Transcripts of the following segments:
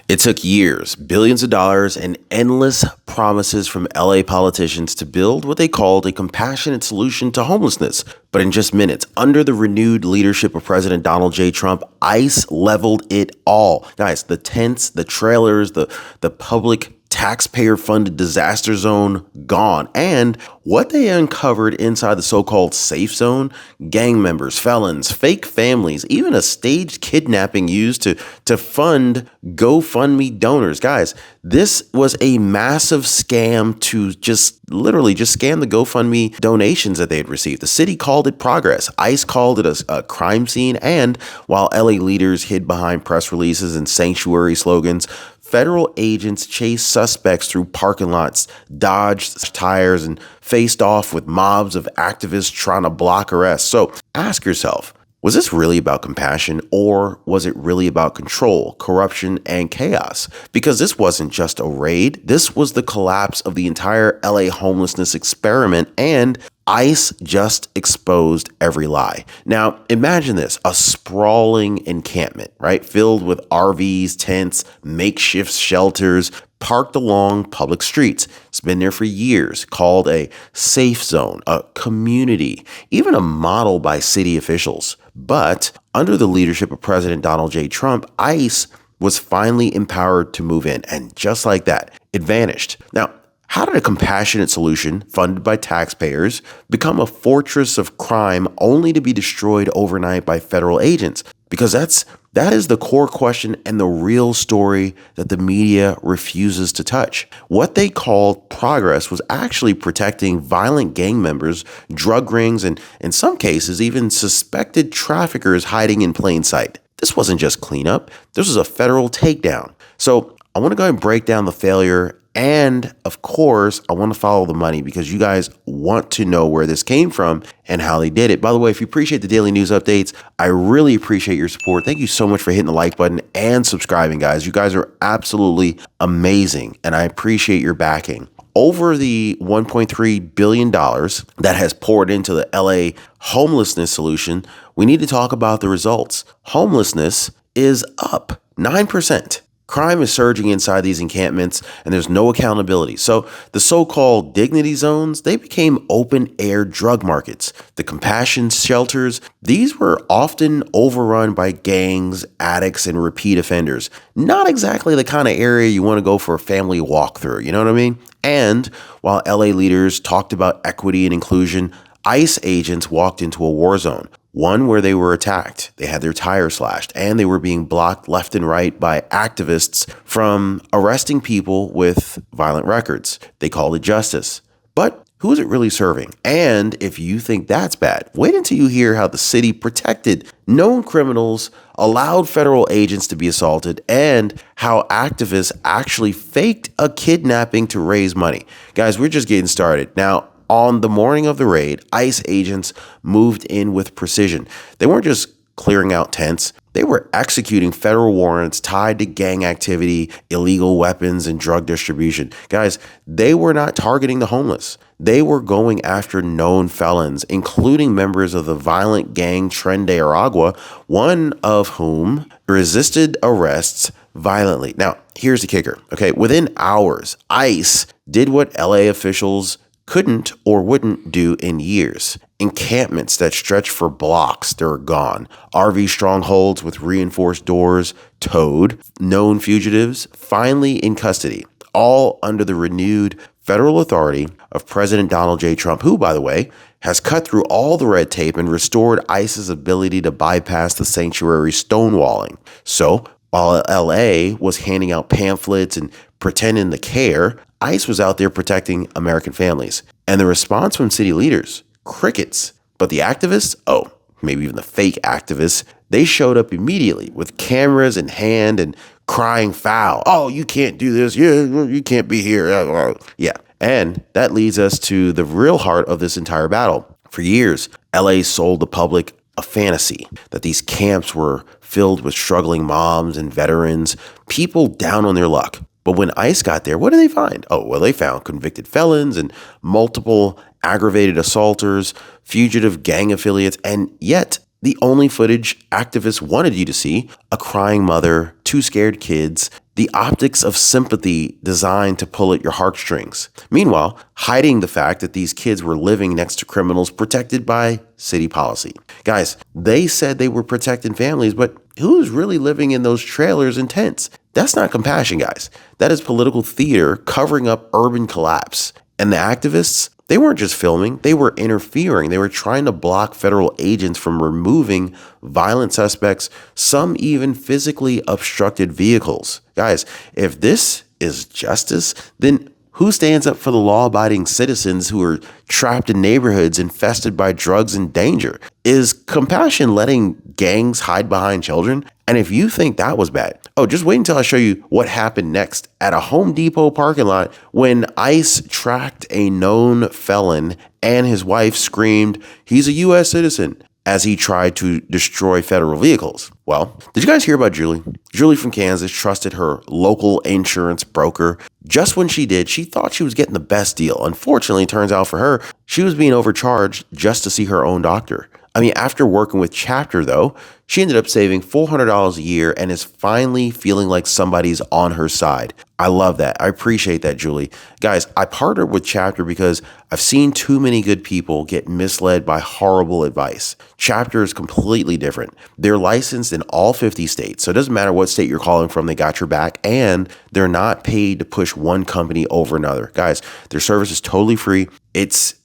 It took years, billions of dollars, and endless promises from LA politicians to build what they called a compassionate solution to homelessness. But in just minutes, under the renewed leadership of President Donald J. Trump, ICE leveled it all. Guys, the tents, the trailers, the public taxpayer-funded disaster zone gone. And what they uncovered inside the so-called safe zone, gang members, felons, fake families, even a staged kidnapping used to fund GoFundMe donors. Guys, this was a massive scam to literally scam the GoFundMe donations that they had received. The city called it progress. ICE called it a crime scene. And while LA leaders hid behind press releases and sanctuary slogans, federal agents chased suspects through parking lots, dodged tires, and faced off with mobs of activists trying to block arrests. So ask yourself, was this really about compassion, or was it really about control, corruption, and chaos? Because this wasn't just a raid. This was the collapse of the entire LA homelessness experiment, and ICE just exposed every lie. Now, imagine this, a sprawling encampment, right? Filled with RVs, tents, makeshift shelters, parked along public streets. It's been there for years, called a safe zone, a community, even a model by city officials. But under the leadership of President Donald J. Trump, ICE was finally empowered to move in. And just like that, it vanished. Now, how did a compassionate solution funded by taxpayers become a fortress of crime only to be destroyed overnight by federal agents? Because that is the core question and the real story that the media refuses to touch. What they called progress was actually protecting violent gang members, drug rings, and in some cases, even suspected traffickers hiding in plain sight. This wasn't just cleanup. This was a federal takedown. So I want to go ahead and break down the failure. And of course, I want to follow the money because you guys want to know where this came from and how they did it. By the way, if you appreciate the daily news updates, I really appreciate your support. Thank you so much for hitting the like button and subscribing, guys. You guys are absolutely amazing, and I appreciate your backing. Over the $1.3 billion that has poured into the LA homelessness solution, we need to talk about the results. Homelessness is up 9%. Crime is surging inside these encampments, and there's no accountability. So the so-called dignity zones, they became open-air drug markets. The compassion shelters, these were often overrun by gangs, addicts, and repeat offenders. Not exactly the kind of area you want to go for a family walkthrough, you know what I mean? And while LA leaders talked about equity and inclusion, ICE agents walked into a war zone. One where they were attacked, they had their tires slashed, and they were being blocked left and right by activists from arresting people with violent records. They called it justice. But who is it really serving? And if you think that's bad, wait until you hear how the city protected known criminals, allowed federal agents to be assaulted, and how activists actually faked a kidnapping to raise money. Guys, we're just getting started. Now, on the morning of the raid, ICE agents moved in with precision. They weren't just clearing out tents. They were executing federal warrants tied to gang activity, illegal weapons, and drug distribution. Guys, they were not targeting the homeless. They were going after known felons, including members of the violent gang Tren de Aragua, one of whom resisted arrests violently. Now, here's the kicker. Okay, within hours, ICE did what LA officials couldn't or wouldn't do in years. Encampments that stretched for blocks, they're gone. RV strongholds with reinforced doors, towed. Known fugitives, finally in custody. All under the renewed federal authority of President Donald J. Trump, who, by the way, has cut through all the red tape and restored ICE's ability to bypass the sanctuary stonewalling. So, while LA was handing out pamphlets and pretending to care, ICE was out there protecting American families. And the response from city leaders, crickets. But the activists, maybe even the fake activists, they showed up immediately with cameras in hand and crying foul. Oh, you can't do this. Yeah, you can't be here. Yeah. And that leads us to the real heart of this entire battle. For years, LA sold the public a fantasy that these camps were filled with struggling moms and veterans, people down on their luck. But when ICE got there, what did they find? They found convicted felons and multiple aggravated assaulters, fugitive gang affiliates, and yet the only footage activists wanted you to see, a crying mother, two scared kids, the optics of sympathy designed to pull at your heartstrings. Meanwhile, hiding the fact that these kids were living next to criminals protected by city policy. Guys, they said they were protecting families, but who's really living in those trailers and tents? That's not compassion, guys. That is political theater covering up urban collapse. And the activists, they weren't just filming, they were interfering. They were trying to block federal agents from removing violent suspects. Some even physically obstructed vehicles. Guys, if this is justice, then who stands up for the law-abiding citizens who are trapped in neighborhoods infested by drugs and danger? Is compassion letting gangs hide behind children? And if you think that was bad, just wait until I show you what happened next at a Home Depot parking lot when ICE tracked a known felon and his wife screamed, "He's a U.S. citizen," as he tried to destroy federal vehicles. Well, did you guys hear about Julie? Julie from Kansas trusted her local insurance broker. Just when she did, she thought she was getting the best deal. Unfortunately, it turns out for her, she was being overcharged just to see her own doctor. I mean, after working with Chapter, though, she ended up saving $400 a year and is finally feeling like somebody's on her side. I love that. I appreciate that, Julie. Guys, I partnered with Chapter because I've seen too many good people get misled by horrible advice. Chapter is completely different. They're licensed in all 50 states, so it doesn't matter what state you're calling from, they got your back, and they're not paid to push one company over another. Guys, their service is totally free. It's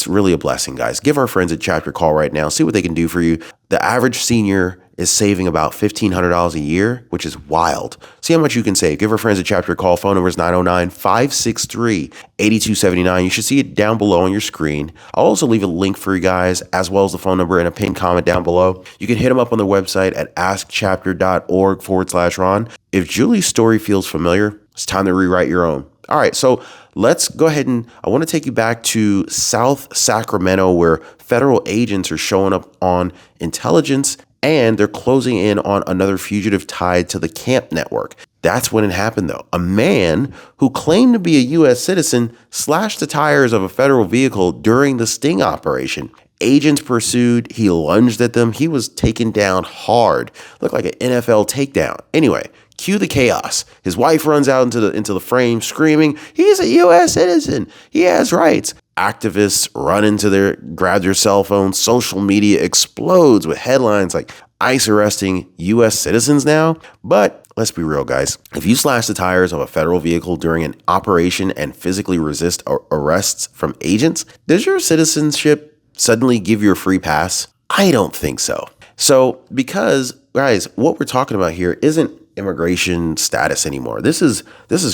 really a blessing, guys. Give our friends at Chapter a call right now. See what they can do for you. The average senior is saving about $1,500 a year, which is wild. See how much you can save. Give our friends at Chapter a call. Phone number is 909-563-8279. You should see it down below on your screen. I'll also leave a link for you guys, as well as the phone number and a pinned comment down below. You can hit them up on their website at askchapter.org/Ron. If Julie's story feels familiar, it's time to rewrite your own. All right, so let's go ahead and I want to take you back to South Sacramento, where federal agents are showing up on intelligence and they're closing in on another fugitive tied to the camp network. That's when it happened, though. A man who claimed to be a U.S. citizen slashed the tires of a federal vehicle during the sting operation. Agents pursued. He lunged at them. He was taken down hard. Looked like an NFL takedown. Anyway, cue the chaos. His wife runs out into the frame screaming, "He's a U.S. citizen. He has rights." Activists run grab their cell phones. Social media explodes with headlines like ICE arresting U.S. citizens now. But let's be real, guys. If you slash the tires of a federal vehicle during an operation and physically resist arrests from agents, does your citizenship suddenly give you a free pass? I don't think so. So because, guys, what we're talking about here isn't immigration status anymore. This is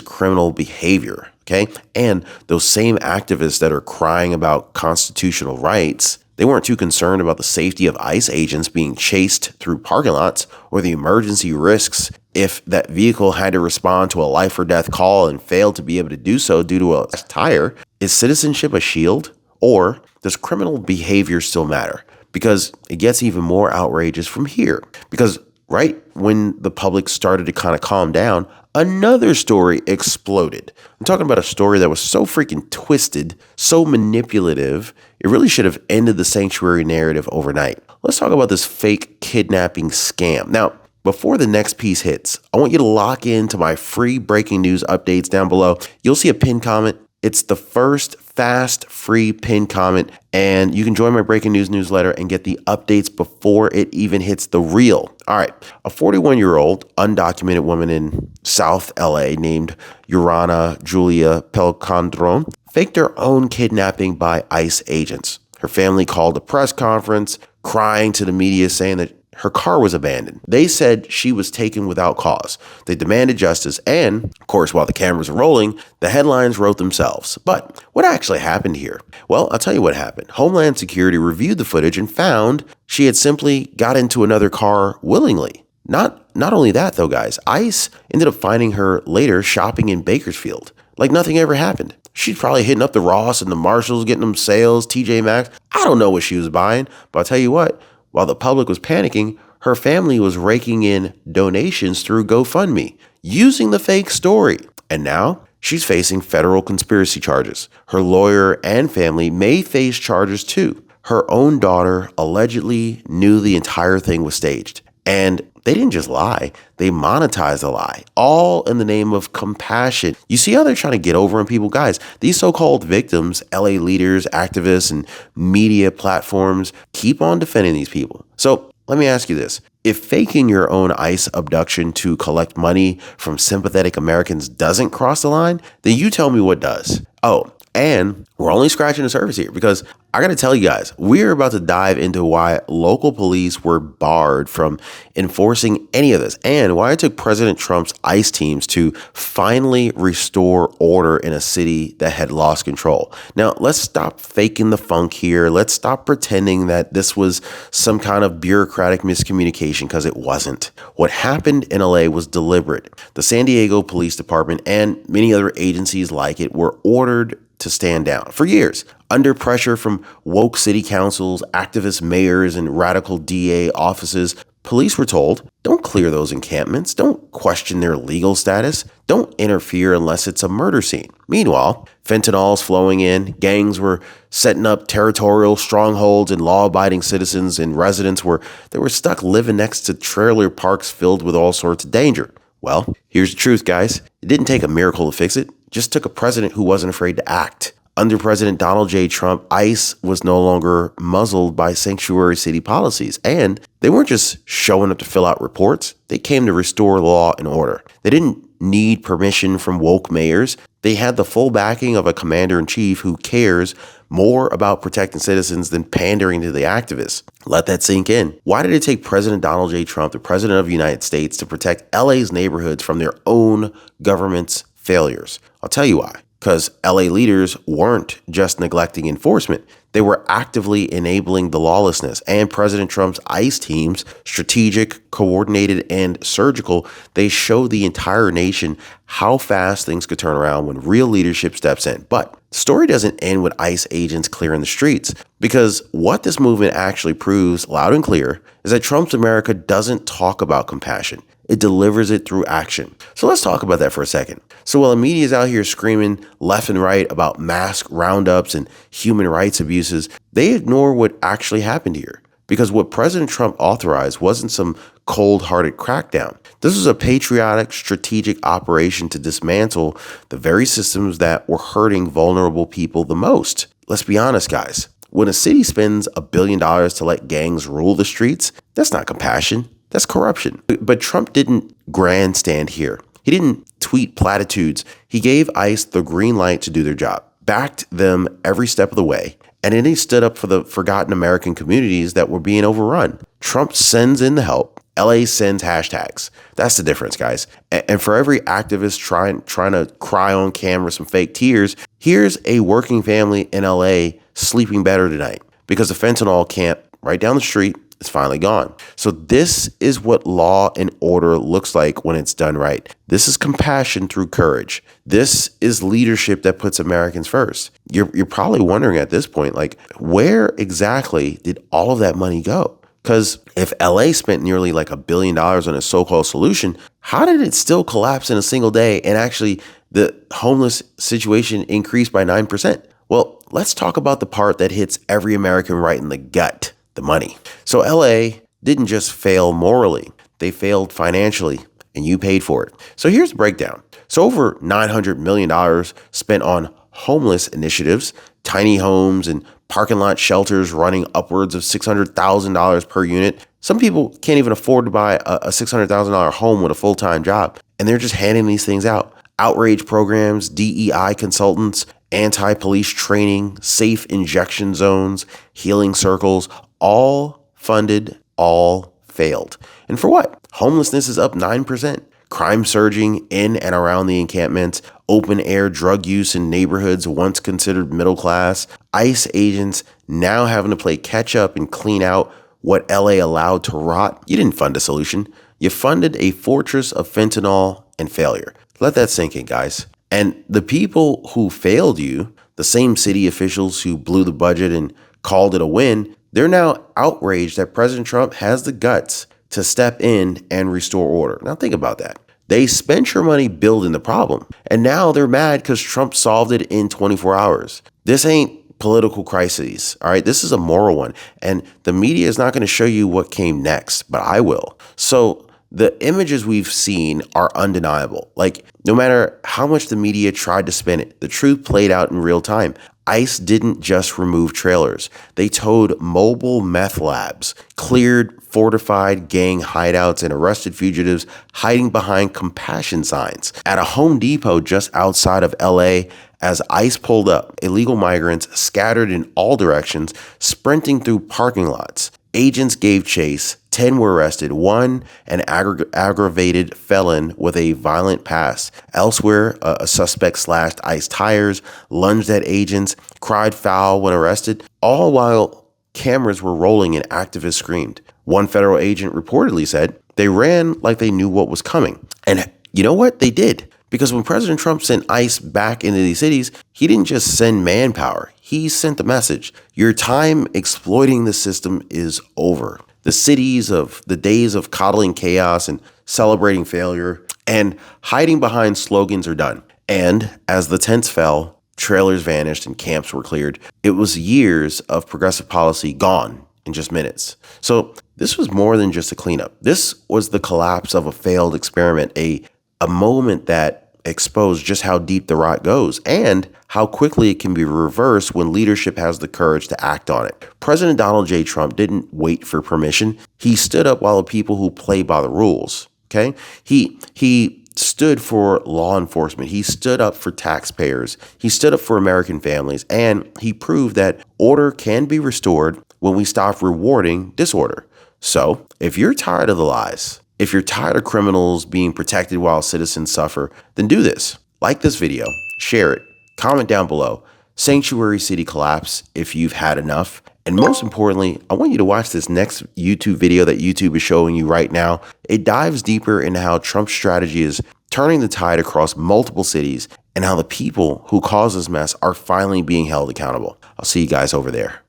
criminal behavior, okay? And those same activists that are crying about constitutional rights, they weren't too concerned about the safety of ICE agents being chased through parking lots or the emergency risks if that vehicle had to respond to a life or death call and failed to be able to do so due to a tire. Is citizenship a shield, or does criminal behavior still matter? Because it gets even more outrageous from here. Because right when the public started to kind of calm down, another story exploded. I'm talking about a story that was so freaking twisted, so manipulative, it really should have ended the sanctuary narrative overnight. Let's talk about this fake kidnapping scam. Now, before the next piece hits, I want you to lock into my free breaking news updates down below. You'll see a pinned comment. It's the first fast, free pinned comment, and you can join my breaking news newsletter and get the updates before it even hits the reel. All right, a 41-year-old undocumented woman in South LA named Urana Julia Pelcandron faked her own kidnapping by ICE agents. Her family called a press conference, crying to the media, saying that her car was abandoned. They said she was taken without cause. They demanded justice, and, of course, while the cameras were rolling, the headlines wrote themselves. But what actually happened here? Well, I'll tell you what happened. Homeland Security reviewed the footage and found she had simply got into another car willingly. Not only that, though, guys. ICE ended up finding her later shopping in Bakersfield, like nothing ever happened. She's probably hitting up the Ross and the Marshalls, getting them sales, TJ Maxx. I don't know what she was buying, but I'll tell you what. While the public was panicking, her family was raking in donations through GoFundMe, using the fake story. And now she's facing federal conspiracy charges. Her lawyer and family may face charges too. Her own daughter allegedly knew the entire thing was staged. And they didn't just lie, they monetized the lie, all in the name of compassion. You see how they're trying to get over on people? Guys, these so-called victims, LA leaders, activists, and media platforms keep on defending these people. So let me ask you this. If faking your own ICE abduction to collect money from sympathetic Americans doesn't cross the line, then you tell me what does. Oh, and we're only scratching the surface here, because I got to tell you guys, we're about to dive into why local police were barred from enforcing any of this, and why it took President Trump's ICE teams to finally restore order in a city that had lost control. Now, let's stop faking the funk here. Let's stop pretending that this was some kind of bureaucratic miscommunication, because it wasn't. What happened in LA was deliberate. The San Diego Police Department and many other agencies like it were ordered to stand down for years, under pressure from woke city councils, activist mayors, and radical DA offices. Police were told, don't clear those encampments, don't question their legal status, don't interfere unless it's a murder scene. Meanwhile, fentanyl's flowing in, gangs were setting up territorial strongholds, and law-abiding citizens and residents were stuck living next to trailer parks filled with all sorts of danger. Well, here's the truth, guys. It didn't take a miracle to fix it. It just took a president who wasn't afraid to act. Under President Donald J. Trump, ICE was no longer muzzled by sanctuary city policies. And they weren't just showing up to fill out reports. They came to restore law and order. They didn't need permission from woke mayors. They had the full backing of a commander-in-chief who cares more about protecting citizens than pandering to the activists. Let that sink in. Why did it take President Donald J. Trump, the president of the United States, to protect LA's neighborhoods from their own government's failures? I'll tell you why. Because LA leaders weren't just neglecting enforcement. They were actively enabling the lawlessness. And President Trump's ICE teams, strategic, coordinated, and surgical, they show the entire nation how fast things could turn around when real leadership steps in. But the story doesn't end with ICE agents clearing the streets, because what this movement actually proves loud and clear is that Trump's America doesn't talk about compassion. It delivers it through action. So let's talk about that for a second. So while the media is out here screaming left and right about mass roundups and human rights abuses, they ignore what actually happened here. Because what President Trump authorized wasn't some cold-hearted crackdown. This was a patriotic, strategic operation to dismantle the very systems that were hurting vulnerable people the most. Let's be honest, guys. When a city spends $1 billion to let gangs rule the streets, that's not compassion. That's corruption. But Trump didn't grandstand here. He didn't tweet platitudes. He gave ICE the green light to do their job, backed them every step of the way, and then he stood up for the forgotten American communities that were being overrun. Trump sends in the help. LA sends hashtags. That's the difference, guys. And for every activist trying to cry on camera some fake tears, here's a working family in LA sleeping better tonight because the fentanyl camp right down the street is finally gone. So this is what law and order looks like when it's done right. This is compassion through courage. This is leadership that puts Americans first. You're probably wondering at this point, like, where exactly did all of that money go? Because if LA spent nearly like $1 billion on a so-called solution, how did it still collapse in a single day and actually the homeless situation increased by 9%? Well, let's talk about the part that hits every American right in the gut. The money. So LA didn't just fail morally, they failed financially, and you paid for it. So here's the breakdown. So over $900 million spent on homeless initiatives, tiny homes and parking lot shelters running upwards of $600,000 per unit. Some people can't even afford to buy a $600,000 home with a full-time job, and they're just handing these things out. Outreach programs, DEI consultants, anti-police training, safe injection zones, healing circles, all funded, all failed. And for what? Homelessness is up 9%. Crime surging in and around the encampments, open air drug use in neighborhoods once considered middle class, ICE agents now having to play catch up and clean out what LA allowed to rot. You didn't fund a solution. You funded a fortress of fentanyl and failure. Let that sink in, guys. And the people who failed you, the same city officials who blew the budget and called it a win, they're now outraged that President Trump has the guts to step in and restore order. Now think about that. They spent your money building the problem, and now they're mad because Trump solved it in 24 hours. This ain't political crises. All right. This is a moral one. And the media is not going to show you what came next, but I will. So the images we've seen are undeniable. Like, no matter how much the media tried to spin it, the truth played out in real time. ICE didn't just remove trailers. They towed mobile meth labs, cleared fortified gang hideouts, and arrested fugitives hiding behind compassion signs. At a Home Depot just outside of LA, as ICE pulled up, illegal migrants scattered in all directions, sprinting through parking lots. Agents gave chase. 10 were arrested. One, an aggravated felon with a violent past. Elsewhere, a suspect slashed ICE tires, lunged at agents, cried foul when arrested, all while cameras were rolling and activists screamed. One federal agent reportedly said they ran like they knew what was coming. And you know what? They did. Because when President Trump sent ICE back into these cities, he didn't just send manpower. He sent a message. Your time exploiting the system is over. The days of coddling chaos and celebrating failure and hiding behind slogans are done. And as the tents fell, trailers vanished and camps were cleared. It was years of progressive policy gone in just minutes. So this was more than just a cleanup. This was the collapse of a failed experiment, a moment that exposed just how deep the rot goes and how quickly it can be reversed when leadership has the courage to act on it. President Donald J. Trump didn't wait for permission. He stood up while the people who play by the rules. Okay. He stood for law enforcement. He stood up for taxpayers. He stood up for American families. And he proved that order can be restored when we stop rewarding disorder. So if you're tired of the lies, if you're tired of criminals being protected while citizens suffer, then do this. Like this video, share it, comment down below. Sanctuary City collapse if you've had enough. And most importantly, I want you to watch this next YouTube video that YouTube is showing you right now. It dives deeper into how Trump's strategy is turning the tide across multiple cities and how the people who caused this mess are finally being held accountable. I'll see you guys over there.